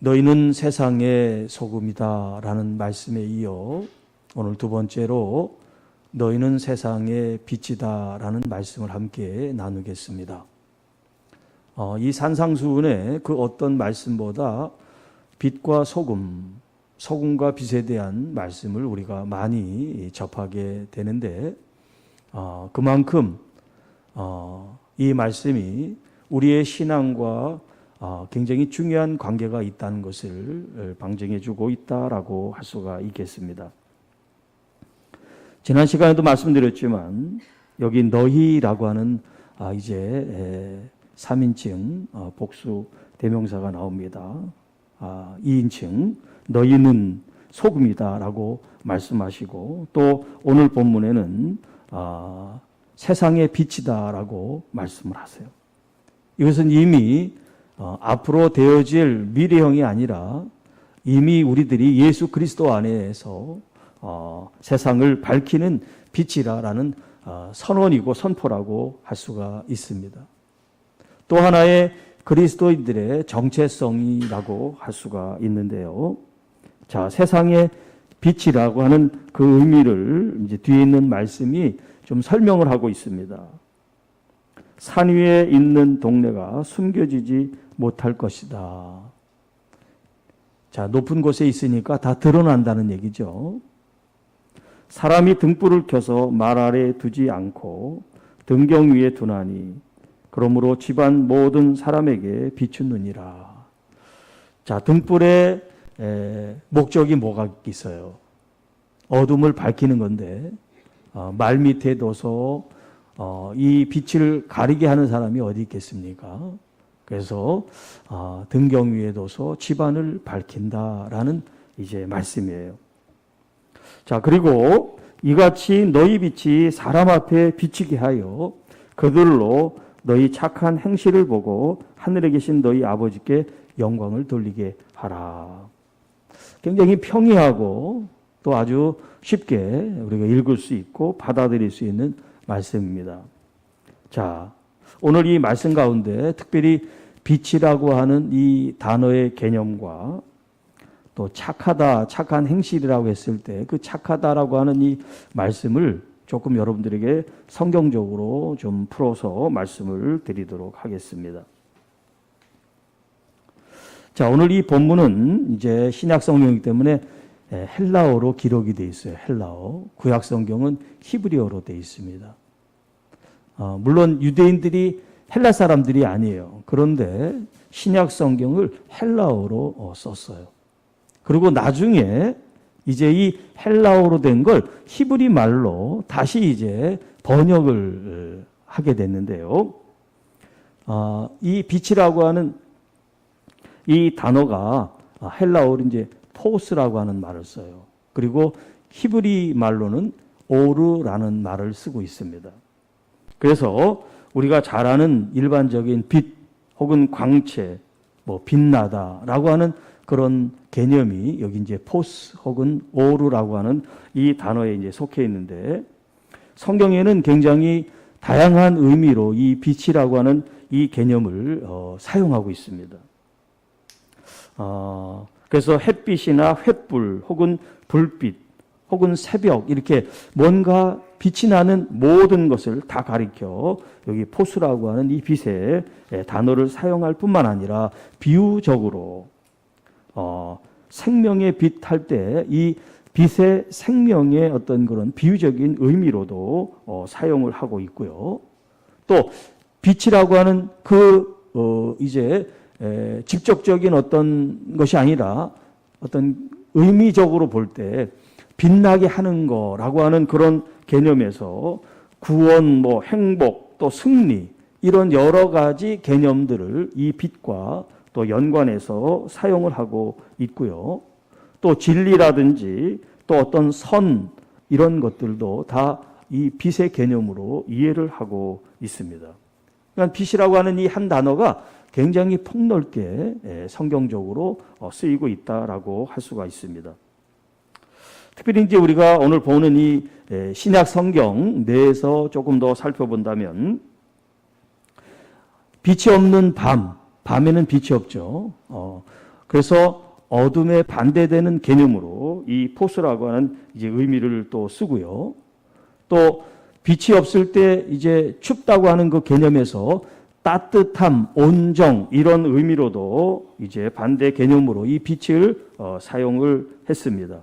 너희는 세상의 소금이다 라는 말씀에 이어 오늘 두 번째로 너희는 세상의 빛이다 라는 말씀을 함께 나누겠습니다. 이 산상수훈의 그 어떤 말씀보다 빛과 소금과 빛에 대한 말씀을 우리가 많이 접하게 되는데 그만큼 이 말씀이 우리의 신앙과 굉장히 중요한 관계가 있다는 것을 방증해 주고 있다라고 할 수가 있겠습니다. 지난 시간에도 말씀드렸지만 여기 너희라고 하는 이제 3인칭 복수 대명사가 나옵니다. 2인칭 너희는 소금이다라고 말씀하시고 또 오늘 본문에는 세상의 빛이다라고 말씀을 하세요. 이것은 이미 앞으로 되어질 미래형이 아니라 이미 우리들이 예수 그리스도 안에서 세상을 밝히는 빛이라는 선언이고 선포라고 할 수가 있습니다. 또 하나의 그리스도인들의 정체성이라고 할 수가 있는데요. 자, 세상의 빛이라고 하는 그 의미를 이제 뒤에 있는 말씀이 좀 설명을 하고 있습니다. 산 위에 있는 동네가 숨겨지지 못할 것이다. 자, 높은 곳에 있으니까 다 드러난다는 얘기죠. 사람이 등불을 켜서 말 아래 두지 않고 등경 위에 두나니 그러므로 집안 모든 사람에게 비추느니라. 자, 등불의 목적이 뭐가 있어요? 어둠을 밝히는 건데 말 밑에 둬서 이 빛을 가리게 하는 사람이 어디 있겠습니까? 그래서 등경 위에 둬서 집안을 밝힌다라는 이제 말씀이에요. 자, 그리고 이같이 너희 빛이 사람 앞에 비치게 하여 그들로 너희 착한 행실을 보고 하늘에 계신 너희 아버지께 영광을 돌리게 하라. 굉장히 평이하고 또 아주 쉽게 우리가 읽을 수 있고 받아들일 수 있는 말씀입니다. 자, 오늘 이 말씀 가운데 특별히 빛이라고 하는 이 단어의 개념과 또 착하다, 착한 행실이라고 했을 때 그 착하다라고 하는 이 말씀을 조금 여러분들에게 성경적으로 좀 풀어서 말씀을 드리도록 하겠습니다. 자, 오늘 이 본문은 이제 신약 성경이기 때문에 헬라어로 기록이 되어 있어요. 헬라어. 구약 성경은 히브리어로 되어 있습니다. 물론 유대인들이 헬라 사람들이 아니에요. 그런데 신약 성경을 헬라어로 썼어요. 그리고 나중에 이제 이 헬라어로 된 걸 히브리 말로 다시 이제 번역을 하게 됐는데요. 이 빛이라고 하는 이 단어가 헬라어로 이제 포스라고 하는 말을 써요. 그리고 히브리 말로는 오르라는 말을 쓰고 있습니다. 그래서 우리가 잘 아는 일반적인 빛 혹은 광채, 뭐 빛나다라고 하는 그런 개념이 여기 이제 포스 혹은 오르라고 하는 이 단어에 이제 속해 있는데 성경에는 굉장히 다양한 의미로 이 빛이라고 하는 이 개념을 사용하고 있습니다. 그래서 햇빛이나 횃불 혹은 불빛 혹은 새벽 이렇게 뭔가 빛이 나는 모든 것을 다 가리켜 여기 포스라고 하는 이 빛의 단어를 사용할 뿐만 아니라 비유적으로 생명의 빛 할 때 이 빛의 생명의 어떤 그런 비유적인 의미로도 사용을 하고 있고요. 또 빛이라고 하는 이제 직접적인 어떤 것이 아니라 어떤 의미적으로 볼 때 빛나게 하는 거라고 하는 그런 개념에서 구원, 뭐 행복, 또 승리 이런 여러 가지 개념들을 이 빛과 또 연관해서 사용을 하고 있고요. 또 진리라든지 또 어떤 선 이런 것들도 다 이 빛의 개념으로 이해를 하고 있습니다. 그러니까 빛이라고 하는 이 한 단어가 굉장히 폭넓게 성경적으로 쓰이고 있다라고 할 수가 있습니다. 특별히 이제 우리가 오늘 보는 이 신약 성경 내에서 조금 더 살펴본다면 빛이 없는 밤에는 빛이 없죠. 그래서 어둠에 반대되는 개념으로 이 포스라고 하는 이제 의미를 또 쓰고요. 또 빛이 없을 때 이제 춥다고 하는 그 개념에서 따뜻함, 온정 이런 의미로도 이제 반대 개념으로 이 빛을 사용을 했습니다.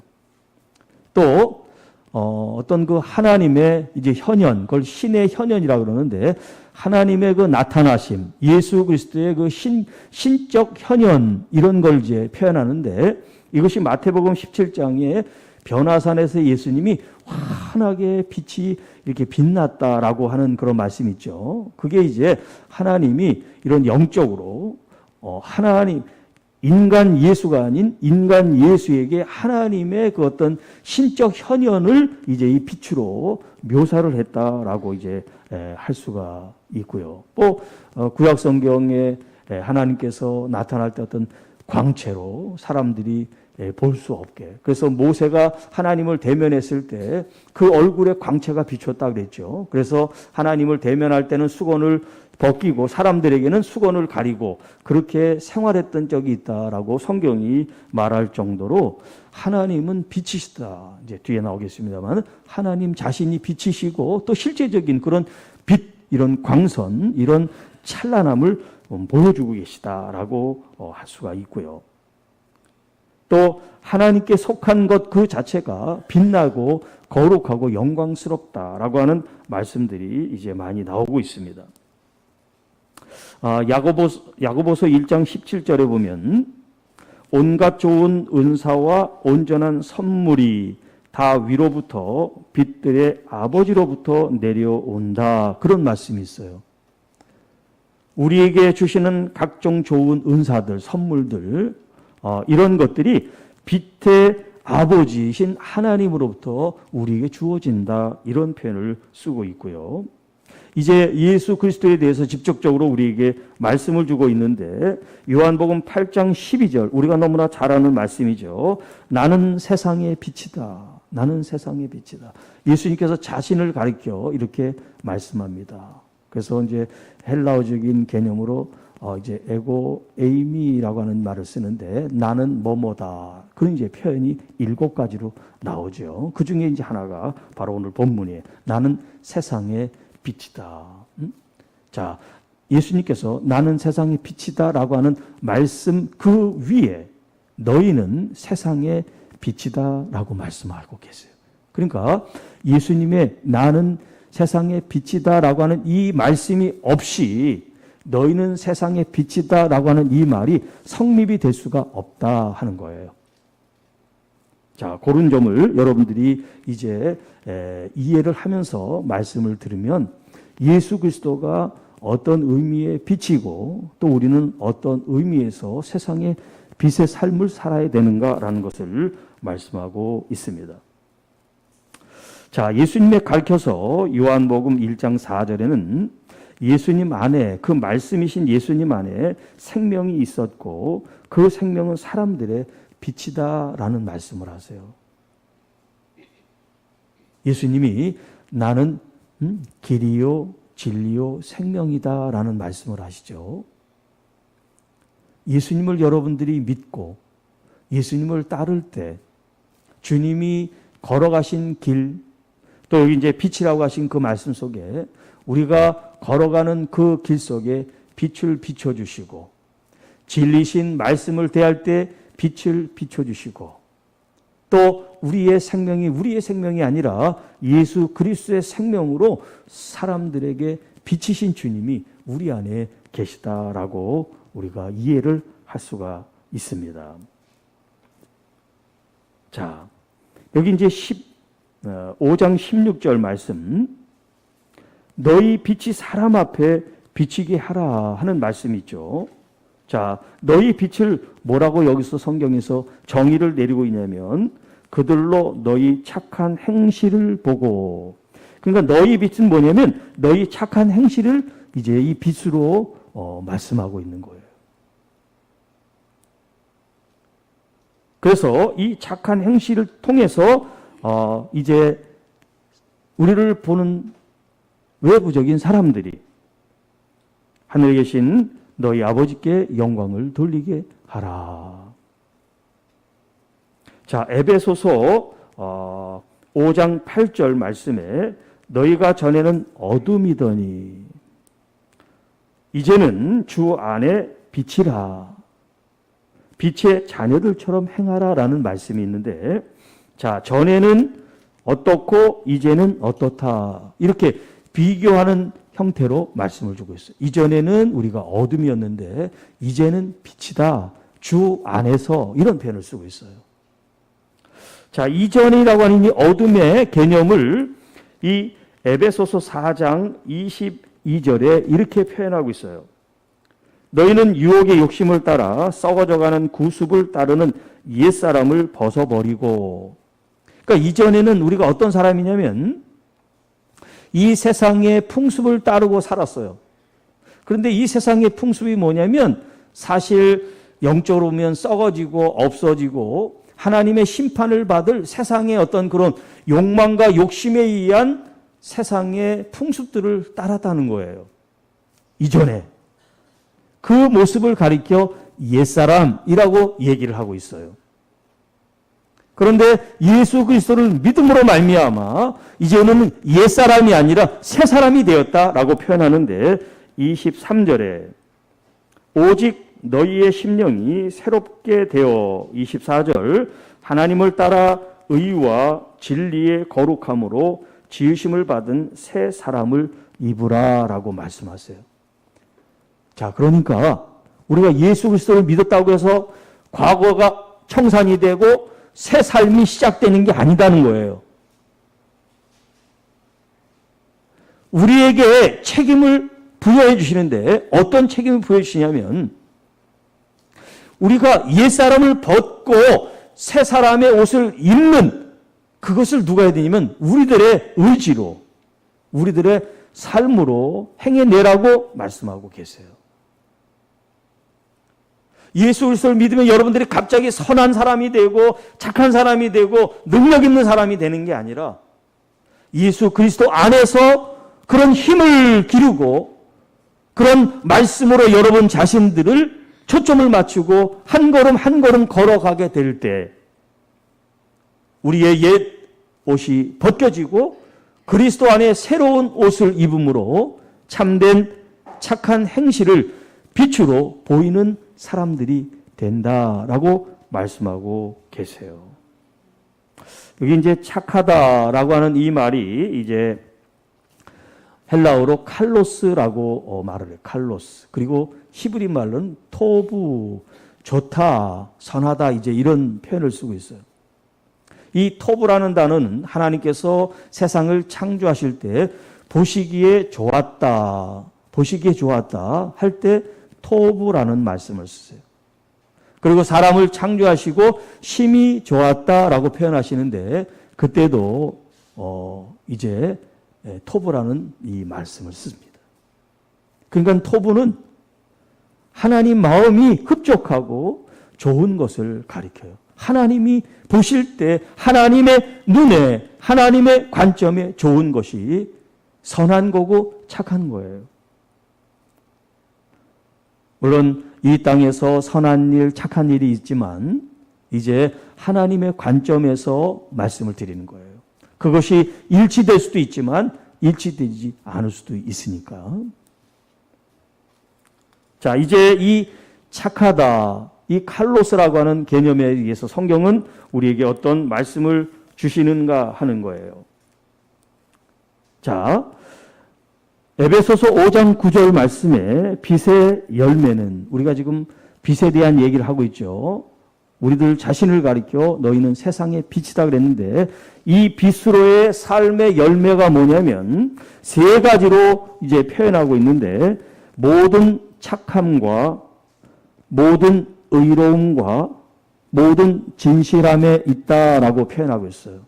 또 어떤 그 하나님의 이제 현현, 그걸 신의 현현이라고 그러는데 하나님의 그 나타나심, 예수 그리스도의 그 신적 현현 이런 걸 이제 표현하는데 이것이 마태복음 17장에 변화산에서 예수님이 환하게 빛이 이렇게 빛났다라고 하는 그런 말씀이 있죠. 그게 이제 하나님이 이런 영적으로 하나님 인간 예수가 아닌 인간 예수에게 하나님의 그 어떤 신적 현현을 이제 이 빛으로 묘사를 했다라고 이제 할 수가 있고요. 또 구약 성경에 하나님께서 나타날 때 어떤 광채로 사람들이 볼 수 없게. 그래서 모세가 하나님을 대면했을 때 그 얼굴에 광채가 비쳤다 그랬죠. 그래서 하나님을 대면할 때는 수건을 벗기고 사람들에게는 수건을 가리고 그렇게 생활했던 적이 있다라고 성경이 말할 정도로 하나님은 빛이시다. 이제 뒤에 나오겠습니다만 하나님 자신이 빛이시고 또 실제적인 그런 빛, 이런 광선, 이런 찬란함을 보여주고 계시다라고 할 수가 있고요. 또 하나님께 속한 것 그 자체가 빛나고 거룩하고 영광스럽다라고 하는 말씀들이 이제 많이 나오고 있습니다. 야고보서 1장 17절에 보면 온갖 좋은 은사와 온전한 선물이 다 위로부터 빛들의 아버지로부터 내려온다. 그런 말씀이 있어요. 우리에게 주시는 각종 좋은 은사들, 선물들 이런 것들이 빛의 아버지이신 하나님으로부터 우리에게 주어진다. 이런 표현을 쓰고 있고요. 이제 예수 그리스도에 대해서 직접적으로 우리에게 말씀을 주고 있는데 요한복음 8장 12절 우리가 너무나 잘 아는 말씀이죠. 나는 세상의 빛이다. 나는 세상의 빛이다. 예수님께서 자신을 가리켜 이렇게 말씀합니다. 그래서 이제 헬라어적인 개념으로 이제 에고 에이미라고 하는 말을 쓰는데 나는 뭐뭐다. 그런 이제 표현이 7가지로 나오죠. 그 중에 이제 하나가 바로 오늘 본문이에요. 나는 세상의 빛이다. 자, 예수님께서 나는 세상의 빛이다라고 하는 말씀 그 위에 너희는 세상의 빛이다라고 말씀하고 계세요. 그러니까 예수님의 나는 세상의 빛이다라고 하는 이 말씀이 없이 너희는 세상의 빛이다라고 하는 이 말이 성립이 될 수가 없다 하는 거예요. 자, 그런 점을 여러분들이 이제 이해를 하면서 말씀을 들으면 예수 그리스도가 어떤 의미의 빛이고 또 우리는 어떤 의미에서 세상의 빛의 삶을 살아야 되는가라는 것을 말씀하고 있습니다. 자, 예수님의 가르쳐서 요한복음 1장 4절에는 예수님 안에 그 말씀이신 예수님 안에 생명이 있었고 그 생명은 사람들의 빛이다라는 말씀을 하세요. 예수님이 나는 길이요 진리요 생명이다라는 말씀을 하시죠. 예수님을 여러분들이 믿고 예수님을 따를 때 주님이 걸어가신 길, 또 여기 이제 빛이라고 하신 그 말씀 속에 우리가 걸어가는 그 길 속에 빛을 비춰주시고 진리신 말씀을 대할 때 빛을 비춰주시고 또 우리의 생명이 아니라 예수 그리스도의 생명으로 사람들에게 빛이신 주님이 우리 안에 계시다라고 우리가 이해를 할 수가 있습니다. 자, 여기 이제 5장 16절 말씀 너희 빛이 사람 앞에 비치게 하라 하는 말씀이 있죠. 자, 너희 빛을 뭐라고 여기서 성경에서 정의를 내리고 있냐면 그들로 너희 착한 행실을 보고, 그러니까 너희 빛은 뭐냐면 너희 착한 행실을 이제 이 빛으로 말씀하고 있는 거예요. 그래서 이 착한 행실을 통해서 이제 우리를 보는 외부적인 사람들이 하늘에 계신 너희 아버지께 영광을 돌리게 하라. 자, 에베소서 5장 8절 말씀에 너희가 전에는 어둠이더니 이제는 주 안에 빛이라. 빛의 자녀들처럼 행하라라는 말씀이 있는데, 자, 전에는 어떻고 이제는 어떻다. 이렇게 비교하는 형태로 말씀을 주고 있어요. 이전에는 우리가 어둠이었는데 이제는 빛이다. 주 안에서, 이런 표현을 쓰고 있어요. 자, 이전이라고 하는 이 어둠의 개념을 이 에베소서 4장 22절에 이렇게 표현하고 있어요. 너희는 유혹의 욕심을 따라 썩어져가는 구습을 따르는 옛사람을 벗어버리고. 그러니까 이전에는 우리가 어떤 사람이냐면 이 세상의 풍습을 따르고 살았어요. 그런데 이 세상의 풍습이 뭐냐면 사실 영적으로 보면 썩어지고 없어지고 하나님의 심판을 받을 세상의 어떤 그런 욕망과 욕심에 의한 세상의 풍습들을 따랐다는 거예요. 이전에. 그 모습을 가리켜 옛사람이라고 얘기를 하고 있어요. 그런데 예수 그리스도를 믿음으로 말미암아 이제는 옛사람이 아니라 새사람이 되었다라고 표현하는데 23절에 오직 너희의 심령이 새롭게 되어 24절 하나님을 따라 의와 진리의 거룩함으로 지으심을 받은 새 사람을 입으라라고 말씀하세요. 자, 그러니까 우리가 예수 그리스도를 믿었다고 해서 과거가 청산이 되고 새 삶이 시작되는 게 아니다는 거예요. 우리에게 책임을 부여해 주시는데 어떤 책임을 부여해 주시냐면 우리가 옛사람을 벗고 새 사람의 옷을 입는 그것을 누가 해야 되냐면 우리들의 의지로, 우리들의 삶으로 행해내라고 말씀하고 계세요. 예수 그리스도를 믿으면 여러분들이 갑자기 선한 사람이 되고 착한 사람이 되고 능력 있는 사람이 되는 게 아니라 예수 그리스도 안에서 그런 힘을 기르고 그런 말씀으로 여러분 자신들을 초점을 맞추고 한 걸음 한 걸음 걸어가게 될 때 우리의 옛 옷이 벗겨지고 그리스도 안에 새로운 옷을 입음으로 참된 착한 행실을 빛으로 보이는 사람들이 된다라고 말씀하고 계세요. 여기 이제 착하다라고 하는 이 말이 이제 헬라어로 칼로스라고 말을 해요. 칼로스. 그리고 히브리 말로는 토부, 좋다, 선하다 이제 이런 표현을 쓰고 있어요. 이 토부라는 단어는 하나님께서 세상을 창조하실 때 보시기에 좋았다, 보시기에 좋았다 할 때 토부라는 말씀을 쓰세요. 그리고 사람을 창조하시고 심히 좋았다라고 표현하시는데 그때도 이제 토부라는 이 말씀을 씁니다. 그러니까 토부는 하나님 마음이 흡족하고 좋은 것을 가리켜요. 하나님이 보실 때 하나님의 눈에 하나님의 관점에 좋은 것이 선한 거고 착한 거예요. 물론 이 땅에서 선한 일, 착한 일이 있지만 이제 하나님의 관점에서 말씀을 드리는 거예요. 그것이 일치될 수도 있지만 일치되지 않을 수도 있으니까. 자, 이제 이 착하다, 이 칼로스라고 하는 개념에 의해서 성경은 우리에게 어떤 말씀을 주시는가 하는 거예요. 자, 에베소서 5장 9절 말씀에 빛의 열매는, 우리가 지금 빛에 대한 얘기를 하고 있죠. 우리들 자신을 가리켜 너희는 세상의 빛이다 그랬는데 이 빛으로의 삶의 열매가 뭐냐면 세 가지로 이제 표현하고 있는데 모든 착함과 모든 의로움과 모든 진실함에 있다라고 표현하고 있어요.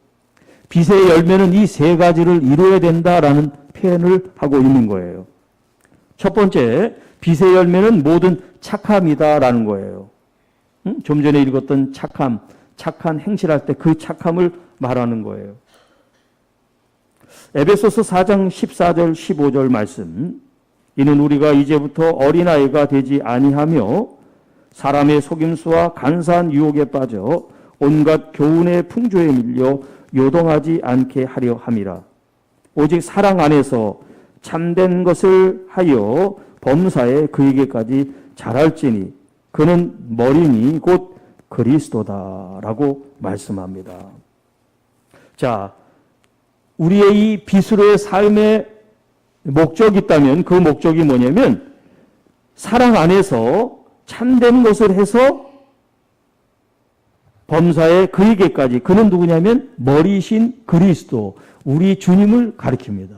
빛의 열매는 이 세 가지를 이루어야 된다라는 표현을 하고 있는 거예요. 첫 번째, 빛의 열매는 모든 착함이다라는 거예요. 좀 전에 읽었던 착함, 착한 행실할 때 그 착함을 말하는 거예요. 에베소서 4장 14절 15절 말씀, 이는 우리가 이제부터 어린아이가 되지 아니하며 사람의 속임수와 간사한 유혹에 빠져 온갖 교훈의 풍조에 밀려 요동하지 않게 하려 함이라. 오직 사랑 안에서 참된 것을 하여 범사에 그에게까지 자랄지니 그는 머리니 곧 그리스도다라고 말씀합니다. 자, 우리의 이 비스로의 삶의 목적이 있다면 그 목적이 뭐냐면 사랑 안에서 참된 것을 해서 범사에 그에게까지, 그는 누구냐면 머리신 그리스도, 우리 주님을 가리킵니다.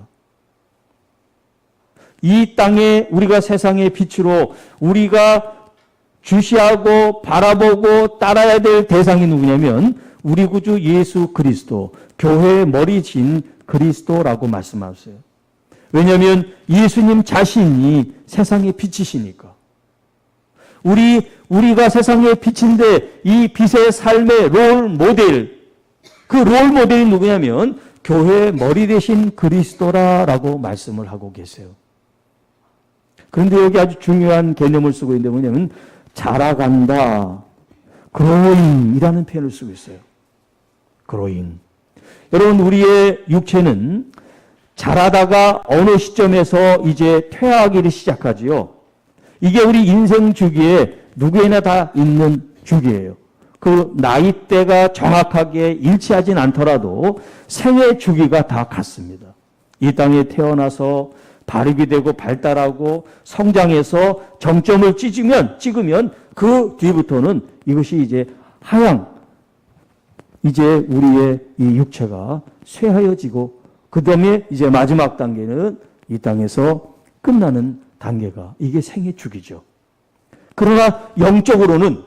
이 땅에 우리가 세상의 빛으로 우리가 주시하고 바라보고 따라야 될 대상이 누구냐면 우리 구주 예수 그리스도, 교회의 머리신 그리스도라고 말씀하세요. 왜냐하면 예수님 자신이 세상의 빛이시니까. 우리가 세상의 빛인데 이 빛의 삶의 롤 모델, 그 롤 모델이 누구냐면 교회의 머리 되신 그리스도라고 말씀을 하고 계세요. 그런데 여기 아주 중요한 개념을 쓰고 있는데 뭐냐면 자라간다, growing이라는 표현을 쓰고 있어요. growing. 여러분, 우리의 육체는 자라다가 어느 시점에서 이제 퇴화하기를 시작하지요. 이게 우리 인생 주기에 누구에나 다 있는 주기예요. 그 나이대가 정확하게 일치하진 않더라도 생애 주기가 다 같습니다. 이 땅에 태어나서 발육이 되고 발달하고 성장해서 정점을 찍으면 그 뒤부터는 이것이 이제 이제 우리의 이 육체가 쇠하여지고 그 다음에 이제 마지막 단계는 이 땅에서 끝나는 단계가 이게 생애 주기죠. 그러나 영적으로는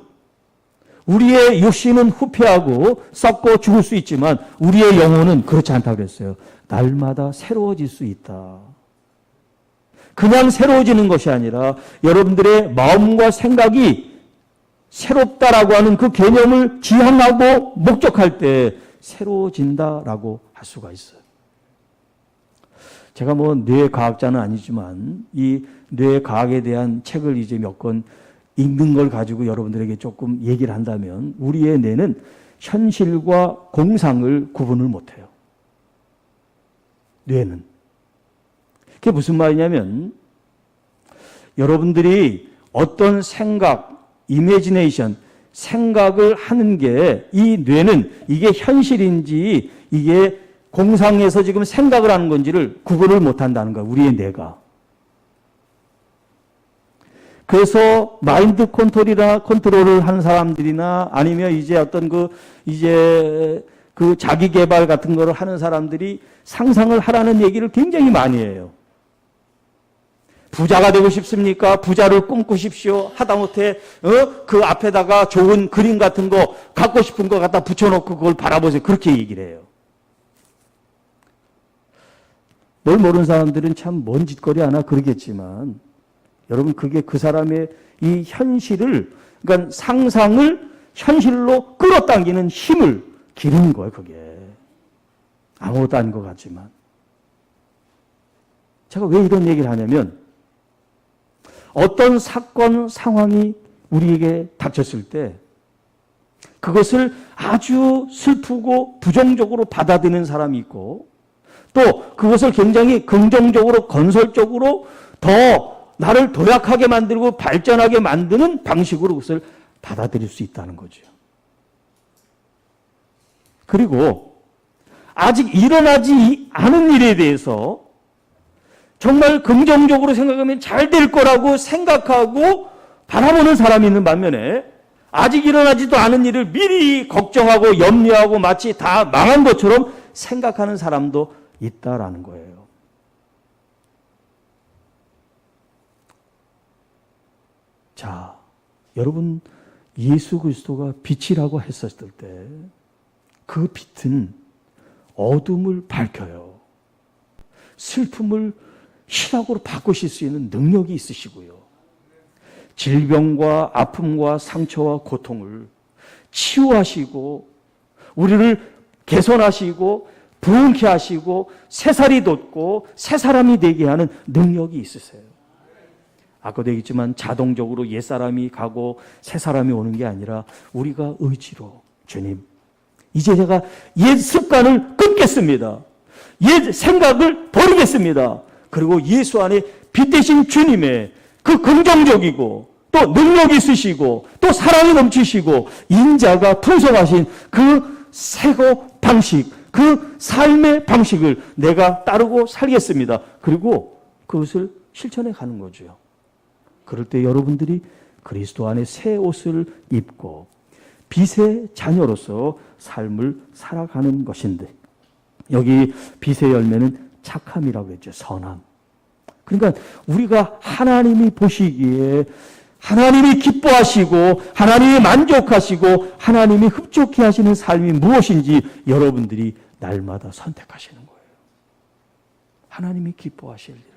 우리의 육신은 후패하고 썩고 죽을 수 있지만 우리의 영혼은 그렇지 않다고 그랬어요. 날마다 새로워질 수 있다. 그냥 새로워지는 것이 아니라 여러분들의 마음과 생각이 새롭다라고 하는 그 개념을 지향하고 목적할 때 새로워진다라고 할 수가 있어요. 제가 뭐 뇌과학자는 아니지만 이 뇌과학에 대한 책을 이제 몇 권 읽는 걸 가지고 여러분들에게 조금 얘기를 한다면 우리의 뇌는 현실과 공상을 구분을 못해요. 뇌는. 그게 무슨 말이냐면 여러분들이 어떤 생각, 이미지네이션, 생각을 하는 게 이 뇌는 이게 현실인지 이게 공상에서 지금 생각을 하는 건지를 구분을 못한다는 거야. 우리의 뇌가. 그래서 마인드 컨트롤을 하는 사람들이나 아니면 이제 어떤 그 자기 개발 같은 거를 하는 사람들이 상상을 하라는 얘기를 굉장히 많이 해요. 부자가 되고 싶습니까? 부자를 꿈꾸십시오. 하다못해 그 앞에다가 좋은 그림 같은 거 갖고 싶은 거 갖다 붙여놓고 그걸 바라보세요. 그렇게 얘기를 해요. 뭘 모르는 사람들은 참 뭔 짓거리 하나 그러겠지만 여러분 그게 그 사람의 이 현실을 그러니까 상상을 현실로 끌어당기는 힘을 기르는 거예요. 그게 아무것도 아닌 것 같지만 제가 왜 이런 얘기를 하냐면 어떤 사건 상황이 우리에게 닥쳤을 때 그것을 아주 슬프고 부정적으로 받아들이는 사람이 있고 또 그것을 굉장히 긍정적으로 건설적으로 더 나를 도약하게 만들고 발전하게 만드는 방식으로 그것을 받아들일 수 있다는 거죠. 그리고 아직 일어나지 않은 일에 대해서 정말 긍정적으로 생각하면 잘 될 거라고 생각하고 바라보는 사람이 있는 반면에 아직 일어나지도 않은 일을 미리 걱정하고 염려하고 마치 다 망한 것처럼 생각하는 사람도 있다라는 거예요. 자, 여러분 예수 그리스도가 빛이라고 했었을 때 그 빛은 어둠을 밝혀요. 슬픔을 희락으로 바꾸실 수 있는 능력이 있으시고요. 질병과 아픔과 상처와 고통을 치유하시고 우리를 개선하시고 부흥케 하시고 새살이 돋고 새 사람이 되게 하는 능력이 있으세요. 아까도 얘기했지만 자동적으로 옛사람이 가고 새 사람이 오는 게 아니라 우리가 의지로 주님, 이제 제가 옛 습관을 끊겠습니다. 옛 생각을 버리겠습니다. 그리고 예수 안에 빛 대신 주님의 그 긍정적이고 또 능력이 있으시고 또 사랑이 넘치시고 인자가 풍성하신 그 생업 방식, 그 삶의 방식을 내가 따르고 살겠습니다. 그리고 그것을 실천해 가는 거죠. 그럴 때 여러분들이 그리스도 안에 새 옷을 입고 빛의 자녀로서 삶을 살아가는 것인데, 여기 빛의 열매는 착함이라고 했죠. 선함. 그러니까 우리가 하나님이 보시기에 하나님이 기뻐하시고 하나님이 만족하시고 하나님이 흡족해 하시는 삶이 무엇인지 여러분들이 날마다 선택하시는 거예요. 하나님이 기뻐하실 일을.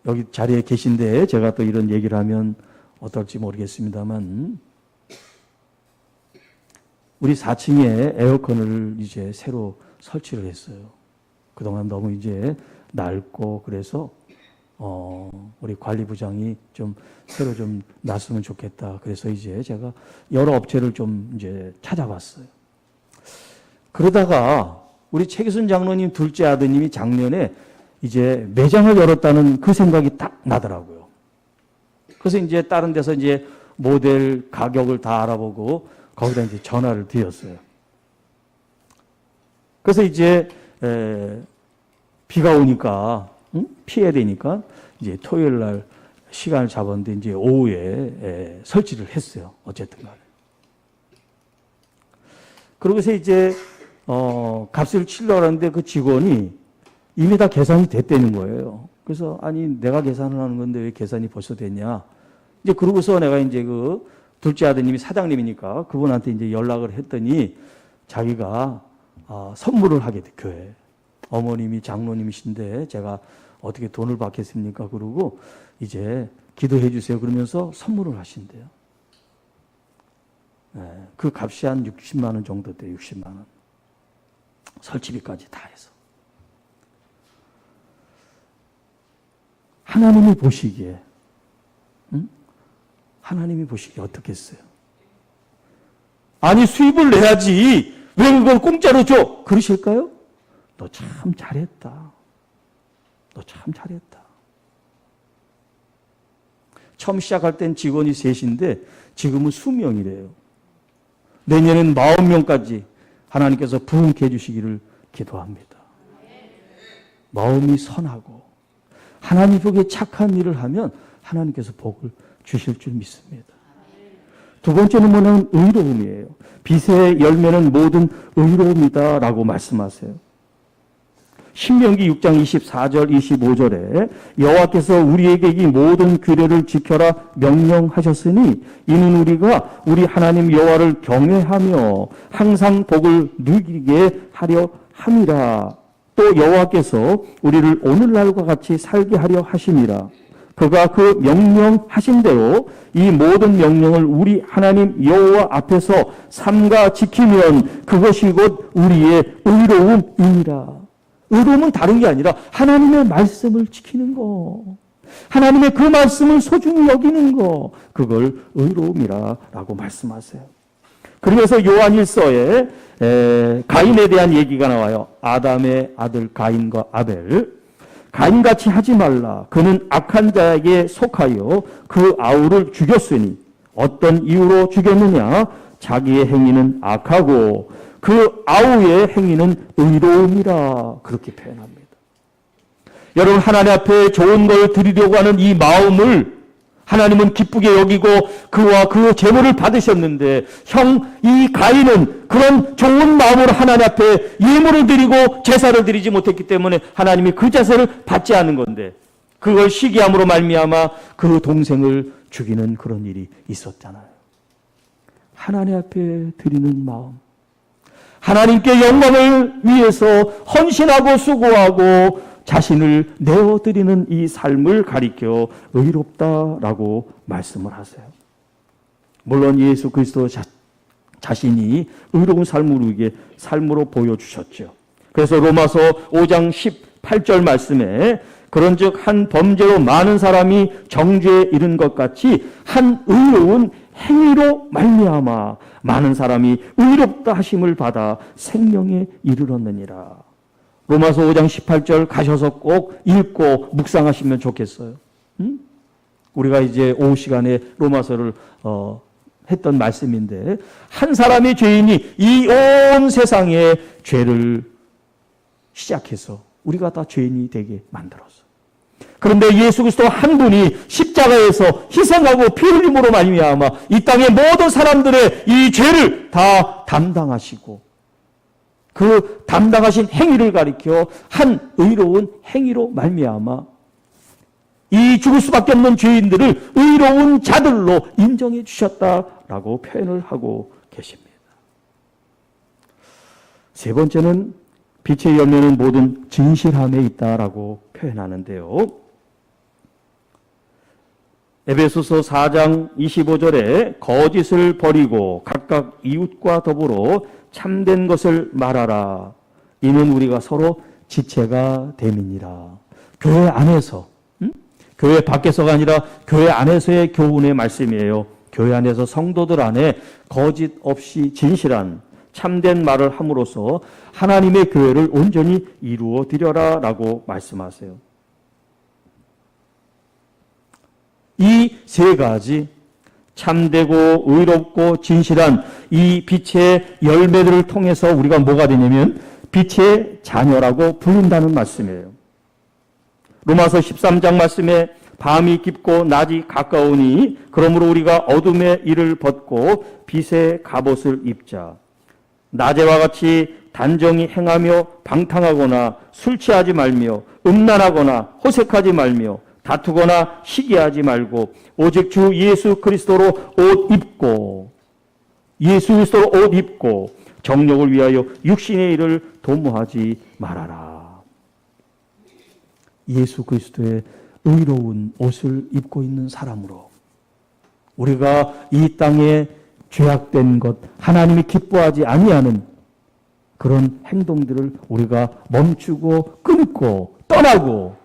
여기 자리에 계신데 제가 또 이런 얘기를 하면 어떨지 모르겠습니다만, 우리 4층에 에어컨을 이제 새로 설치를 했어요. 그동안 너무 이제 낡고 그래서 우리 관리부장이 좀 새로 좀 놨으면 좋겠다. 그래서 이제 제가 여러 업체를 좀 이제 찾아봤어요. 그러다가 우리 최기순 장로님 둘째 아드님이 작년에 이제 매장을 열었다는 그 생각이 딱 나더라고요. 그래서 이제 다른 데서 이제 모델 가격을 다 알아보고 거기다 이제 전화를 드렸어요. 그래서 이제 비가 오니까 피해야 되니까 이제 토요일 날 시간을 잡았는데 이제 오후에 설치를 했어요. 어쨌든 간에. 그러고서 이제 값을 치려고 하는데 그 직원이 이미 다 계산이 됐다는 거예요. 그래서 아니 내가 계산을 하는 건데 왜 계산이 벌써 됐냐. 이제 그러고서 내가 이제 그 둘째 아드님이 사장님이니까 그분한테 이제 연락을 했더니 자기가 선물을 하게 돼, 교회에. 어머님이 장로님이신데 제가 어떻게 돈을 받겠습니까? 그러고 이제 기도해 주세요. 그러면서 선물을 하신대요. 네, 그 값이 한 60만 원 정도 돼요. 60만 원. 설치비까지 다 해서. 하나님이 보시기에, 하나님이 보시기에 어떻겠어요? 아니 수입을 내야지 왜 그걸 공짜로 줘? 그러실까요? 너 참 잘했다. 너 참 잘했다. 처음 시작할 땐 직원이 셋인데 지금은 20명이래요. 내년엔 40명까지 하나님께서 부흥케 해주시기를 기도합니다. 마음이 선하고 하나님 보기에 착한 일을 하면 하나님께서 복을 주실 줄 믿습니다. 두 번째는 뭐냐면 의로움이에요. 빛의 열매는 모든 의로움이다 라고 말씀하세요. 신명기 6장 24절 25절에 여호와께서 우리에게 이 모든 규례를 지켜라 명령하셨으니 이는 우리가 우리 하나님 여호와를 경외하며 항상 복을 누리게 하려 함이라. 또 여호와께서 우리를 오늘날과 같이 살게 하려 하심이라. 그가 그 명령하신 대로 이 모든 명령을 우리 하나님 여호와 앞에서 삼가 지키면 그것이 곧 우리의 의로움이니라. 의로움은 다른 게 아니라 하나님의 말씀을 지키는 거, 하나님의 그 말씀을 소중히 여기는 거, 그걸 의로움이라고 말씀하세요. 그래서 요한일서에 가인에 대한 얘기가 나와요. 아담의 아들 가인과 아벨. 가인같이 하지 말라. 그는 악한 자에게 속하여 그 아우를 죽였으니 어떤 이유로 죽였느냐? 자기의 행위는 악하고 그 아우의 행위는 의로움이라. 그렇게 표현합니다. 여러분, 하나님 앞에 좋은 걸 드리려고 하는 이 마음을 하나님은 기쁘게 여기고 그와 그 제물을 받으셨는데, 이 가인은 그런 좋은 마음으로 하나님 앞에 예물을 드리고 제사를 드리지 못했기 때문에 하나님이 그 제사를 받지 않은 건데, 그걸 시기함으로 말미암아 그 동생을 죽이는 그런 일이 있었잖아요. 하나님 앞에 드리는 마음, 하나님께 영광을 위해서 헌신하고 수고하고 자신을 내어드리는 이 삶을 가리켜 의롭다라고 말씀을 하세요. 물론 예수 그리스도 자신이 의로운 삶을 우리에게 삶으로 보여주셨죠. 그래서 로마서 5장 18절 말씀에 그런즉 한 범죄로 많은 사람이 정죄에 이른 것 같이 한 의로운 행위로 말미암아 많은 사람이 의롭다 하심을 받아 생명에 이르렀느니라. 로마서 5장 18절 가셔서 꼭 읽고 묵상하시면 좋겠어요. 우리가 이제 오후 시간에 로마서를 했던 말씀인데, 한 사람의 죄인이 이 온 세상의 죄를 시작해서 우리가 다 죄인이 되게 만들었어. 그런데 예수 그리스도 한 분이 십자가에서 희생하고 피 흘림으로 말미암아 이 땅의 모든 사람들의 이 죄를 다 담당하시고, 그 담당하신 행위를 가리켜 한 의로운 행위로 말미암아 이 죽을 수밖에 없는 죄인들을 의로운 자들로 인정해 주셨다라고 표현을 하고 계십니다. 세 번째는 빛의 열매는 모든 진실함에 있다라고 표현하는데요. 에베소서 4장 25절에 거짓을 버리고 각각 이웃과 더불어 참된 것을 말하라. 이는 우리가 서로 지체가 됨이니라. 교회 안에서, 교회 밖에서가 아니라 교회 안에서의 교훈의 말씀이에요. 교회 안에서 성도들 안에 거짓 없이 진실한 참된 말을 함으로써 하나님의 교회를 온전히 이루어 드려라 라고 말씀하세요. 이 세 가지 참되고 의롭고 진실한 이 빛의 열매들을 통해서 우리가 뭐가 되냐면 빛의 자녀라고 부른다는 말씀이에요. 로마서 13장 말씀에 밤이 깊고 낮이 가까우니 그러므로 우리가 어둠의 일을 벗고 빛의 갑옷을 입자. 낮에와 같이 단정히 행하며 방탕하거나 술 취하지 말며 음란하거나 호색하지 말며 다투거나 시기하지 말고 오직 주 예수 그리스도로 옷 입고 정욕을 위하여 육신의 일을 도모하지 말아라. 예수 그리스도의 의로운 옷을 입고 있는 사람으로 우리가 이 땅에 죄악된 것, 하나님이 기뻐하지 아니하는 그런 행동들을 우리가 멈추고 끊고 떠나고,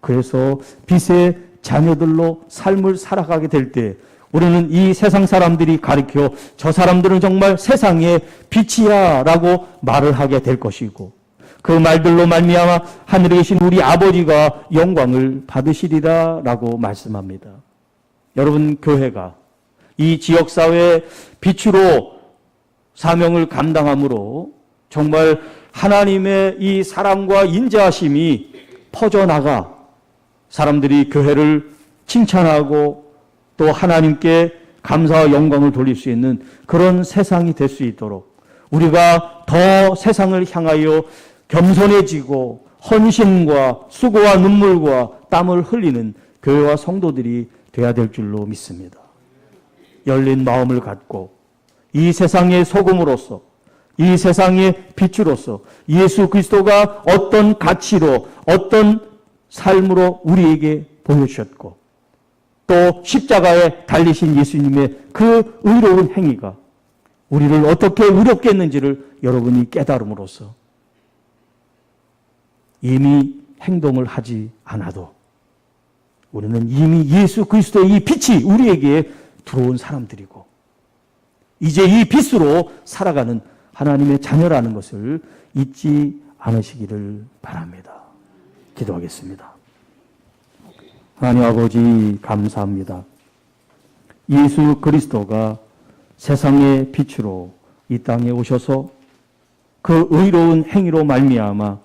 그래서 빛의 자녀들로 삶을 살아가게 될 때 우리는 이 세상 사람들이 가리켜 저 사람들은 정말 세상의 빛이야 라고 말을 하게 될 것이고, 그 말들로 말미암아 하늘에 계신 우리 아버지가 영광을 받으시리라 라고 말씀합니다. 여러분, 교회가 이 지역사회의 빛으로 사명을 감당함으로 정말 하나님의 이 사랑과 인자하심이 퍼져나가 사람들이 교회를 칭찬하고 또 하나님께 감사와 영광을 돌릴 수 있는 그런 세상이 될 수 있도록 우리가 더 세상을 향하여 겸손해지고 헌신과 수고와 눈물과 땀을 흘리는 교회와 성도들이 되어야 될 줄로 믿습니다. 열린 마음을 갖고 이 세상의 소금으로서, 이 세상의 빛으로서 예수 그리스도가 어떤 가치로, 어떤 삶으로 우리에게 보여주셨고 또 십자가에 달리신 예수님의 그 의로운 행위가 우리를 어떻게 의롭게 했는지를 여러분이 깨달음으로써 이미 행동을 하지 않아도 우리는 이미 예수 그리스도의 이 빛이 우리에게 들어온 사람들이고 이제 이 빛으로 살아가는 하나님의 자녀라는 것을 잊지 않으시기를 바랍니다. 기도하겠습니다. 하나님 아버지, 감사합니다. 예수 그리스도가 세상의 빛으로 이 땅에 오셔서 그 의로운 행위로 말미암아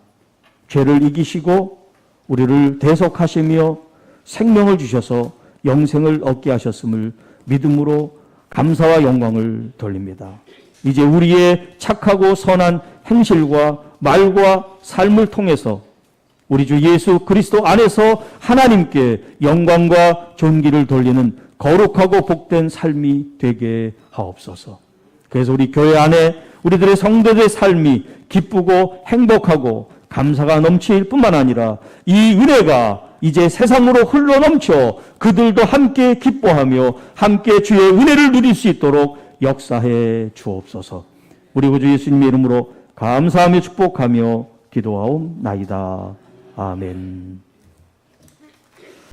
죄를 이기시고 우리를 대속하시며 생명을 주셔서 영생을 얻게 하셨음을 믿음으로 감사와 영광을 돌립니다. 이제 우리의 착하고 선한 행실과 말과 삶을 통해서 우리 주 예수 그리스도 안에서 하나님께 영광과 존귀를 돌리는 거룩하고 복된 삶이 되게 하옵소서. 그래서 우리 교회 안에 우리들의 성도들의 삶이 기쁘고 행복하고 감사가 넘칠 뿐만 아니라 이 은혜가 이제 세상으로 흘러넘쳐 그들도 함께 기뻐하며 함께 주의 은혜를 누릴 수 있도록 역사해 주옵소서. 우리 구주 예수님의 이름으로 감사하며 축복하며 기도하옵나이다. 아멘.